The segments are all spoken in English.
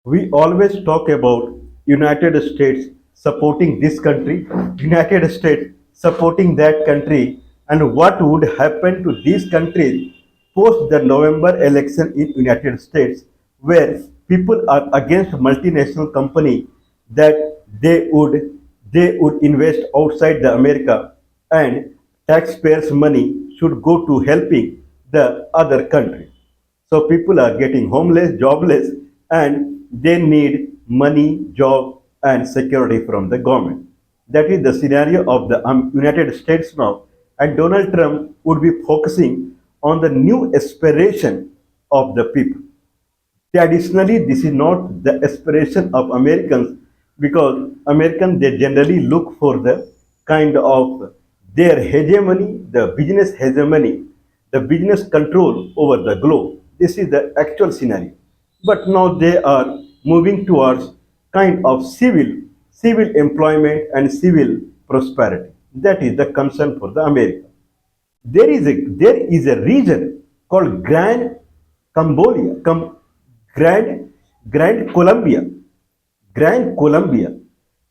We always talk about United States supporting this country, United States supporting that country, and what would happen to these countries post the November election in United States, where people are against multinational company that they would invest outside the America, and taxpayers' money should go to helping the other country. So people are getting homeless, jobless, and they need money, job, and security from the government. That is the scenario of the United States now. And Donald Trump would be focusing on the new aspiration of the people. Traditionally, this is not the aspiration of Americans because Americans they generally look for the kind of their hegemony, the business hegemony, the business control over the globe. This is the actual scenario. But now they are moving towards kind of civil employment and civil prosperity. That is the concern for the America. There is a region called Cambodia, Grand Grand Colombia, Grand Colombia.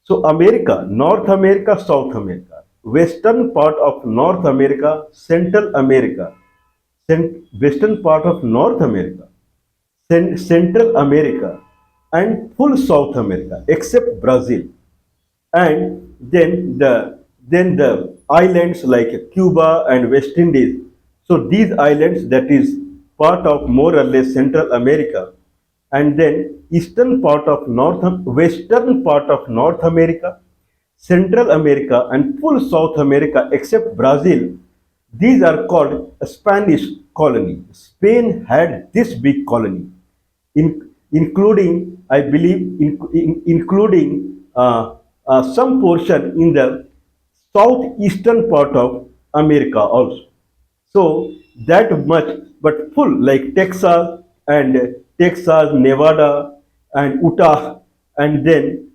So America, North America, South America, western part of North America, Central America, western part of North America, Central America, and full South America, except Brazil, and then the islands like Cuba and West Indies. So these islands that is part of more or less Central America, and then eastern part of western part of North America, Central America, and full South America except Brazil. These are called a Spanish colony. Spain had this big colony, including, I believe, including some portion in the southeastern part of America also. So that much, but full like Texas, Nevada, and Utah, and then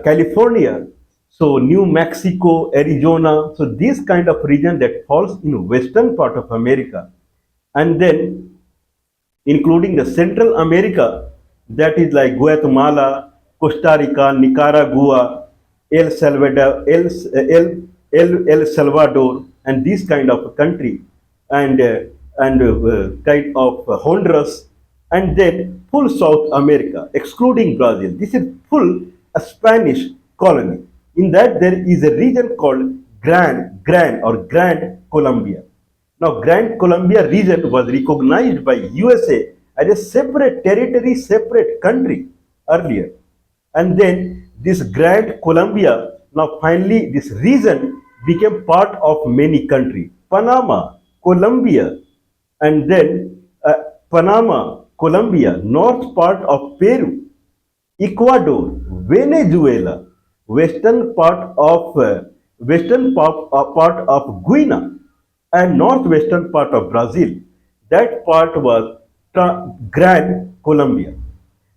California. So New Mexico, Arizona. So this kind of region that falls in western part of America, and then including the Central America, that is like Guatemala, Costa Rica, Nicaragua, El Salvador, and this kind of country, and kind of Honduras, and then full South America, excluding Brazil. This is full a Spanish colony. In that there is a region called Grand Colombia. Now, Grand Columbia region was recognized by USA as a separate territory, separate country earlier. And then this Grand Columbia, now finally this region became part of many countries. Panama, Colombia, and then Panama, Colombia, north part of Peru, Ecuador, Venezuela, western part of Guiana, and northwestern part of Brazil. That part was Grand Colombia.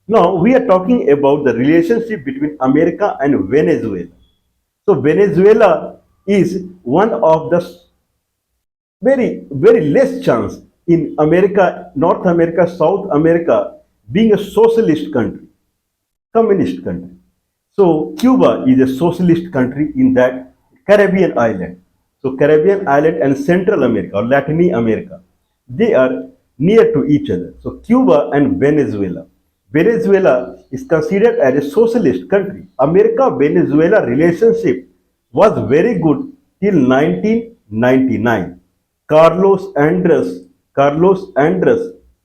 Now we are talking about the relationship between America and Venezuela. So Venezuela is one of the very less chance in America, North America, South America being a socialist country, communist country. So Cuba is a socialist country in that Caribbean island. So Caribbean island and Central America or Latin America, they are near to each other. So Cuba and Venezuela. Venezuela is considered as a socialist country. America-Venezuela relationship was very good till 1999. Carlos Andres,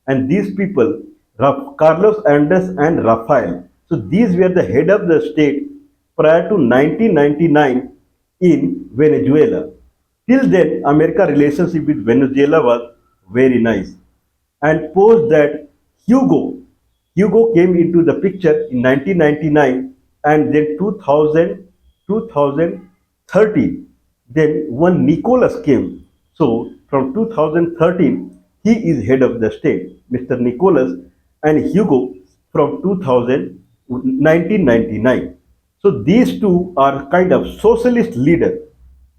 and these people, Carlos Andres and Rafael. So these were the head of the state prior to 1999 in Venezuela. Till then, America relationship with Venezuela was very nice. And post that, Hugo, Hugo came into the picture in 1999, and then 2013. Then one Nicholas came. So from 2013, he is head of the state, Mr. Nicholas, and Hugo from 2000, 1999. So these two are kind of socialist leader,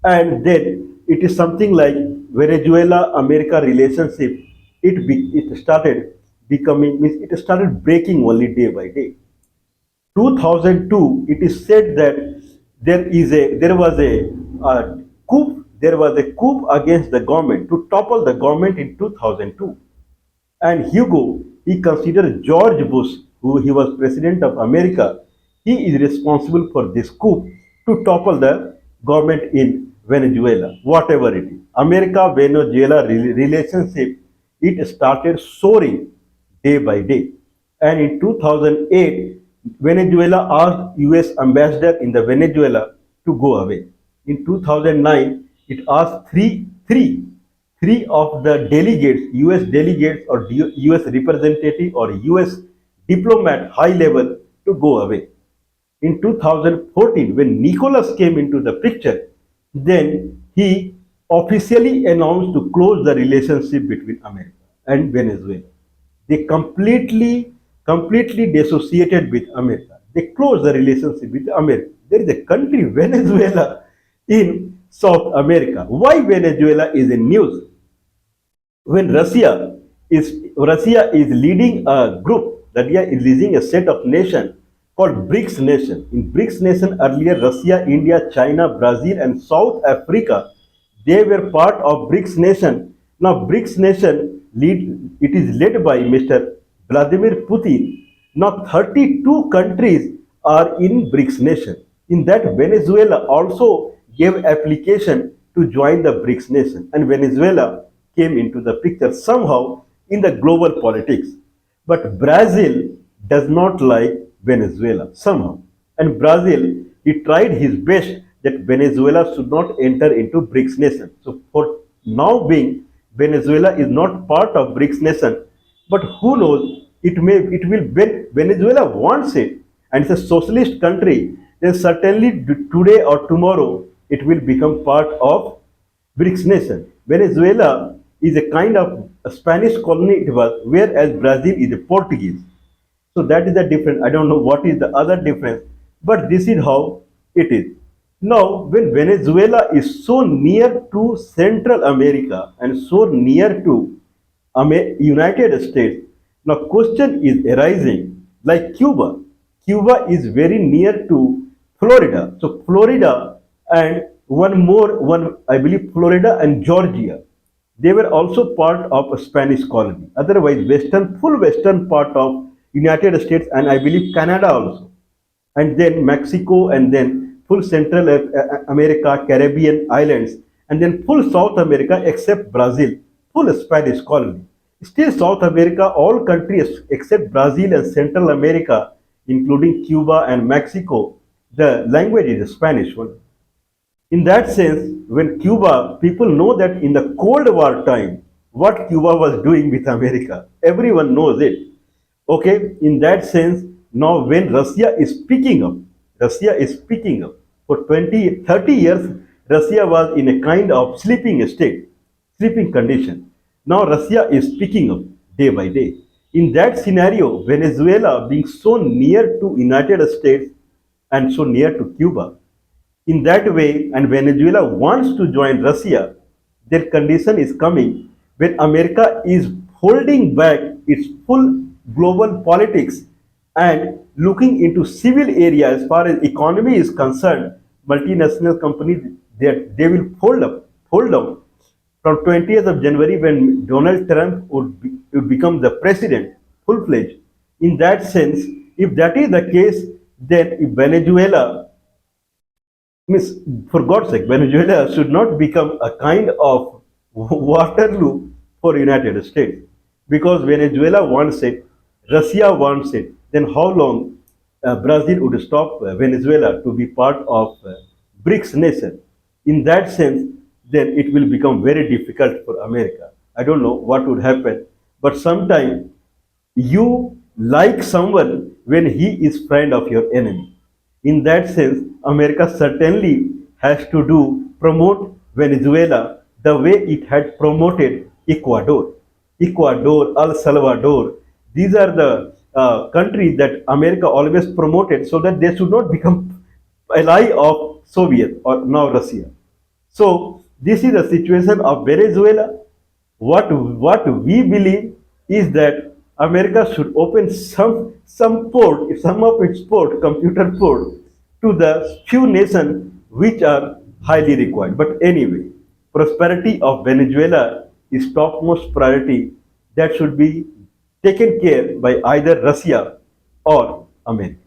and then it is something like Venezuela America relationship. It started becoming, means it started breaking only day by day. 2002, it is said that there was a coup against the government to topple the government in 2002. And Hugo, he considered George Bush, who he was president of America, he is responsible for this coup to topple the government in Venezuela, whatever it is. America-Venezuela relationship, it started soaring day by day. And in 2008, Venezuela asked US ambassador in the Venezuela to go away. In 2009, it asked three of the delegates, US delegates or US representative or US diplomat high level to go away. In 2014, when Nicholas came into the picture, then he officially announced to close the relationship between America and Venezuela. They completely dissociated with America. They closed the relationship with America. There is a country, Venezuela, in South America. Why Venezuela is in news? When Russia is leading a group, Russia is leading a set of nations called BRICS nation. In BRICS nation earlier, Russia, India, China, Brazil, and South Africa, they were part of BRICS nation. Now BRICS nation it is led by Mr. Vladimir Putin. Now 32 countries are in BRICS nation. In that, Venezuela also gave application to join the BRICS nation, and Venezuela came into the picture somehow in the global politics. But Brazil does not like Venezuela somehow. And Brazil, he tried his best that Venezuela should not enter into BRICS nation. So for now being, Venezuela is not part of BRICS nation, but who knows, it will, when Venezuela wants it, and it's a socialist country, then certainly today or tomorrow it will become part of BRICS nation. Venezuela is a kind of a Spanish colony it was, whereas Brazil is a Portuguese. So that is the difference. I don't know what is the other difference, but this is how it is. Now, when Venezuela is so near to Central America and so near to United States, now question is arising like Cuba. Cuba is very near to Florida. So Florida and one I believe Florida and Georgia, they were also part of a Spanish colony. Otherwise, full western part of United States and I believe Canada also, and then Mexico, and then full Central America, Caribbean islands, and then full South America except Brazil, full Spanish colony. Still South America, all countries except Brazil and Central America, including Cuba and Mexico, the language is Spanish one. In that sense, when Cuba, people know that in the Cold War time, what Cuba was doing with America, everyone knows it. Okay, in that sense, now when Russia is picking up. For 20, 30 years, Russia was in a kind of sleeping state, sleeping condition. Now Russia is picking up day by day. In that scenario, Venezuela being so near to United States and so near to Cuba, in that way, and Venezuela wants to join Russia, their condition is coming when America is holding back its full global politics and looking into civil area as far as economy is concerned. Multinational companies, they will fold down from 20th of January when Donald Trump would become the president full-fledged. In that sense, if that is the case, then if Venezuela, means for God's sake, Venezuela should not become a kind of Waterloo for United States, because Venezuela wants it, Russia wants it. Then how long Brazil would stop Venezuela to be part of BRICS nation? In that sense, then it will become very difficult for America. I don't know what would happen, but sometime you like someone when he is friend of your enemy. In that sense, America certainly has to promote Venezuela the way it had promoted Ecuador. Ecuador, El Salvador, these are the countries that America always promoted so that they should not become ally of Soviet or now Russia. So this is the situation of Venezuela. What we believe is that America should open some of its computer port to the few nations which are highly required. But anyway, prosperity of Venezuela is topmost priority that should be taken care by either Russia or America.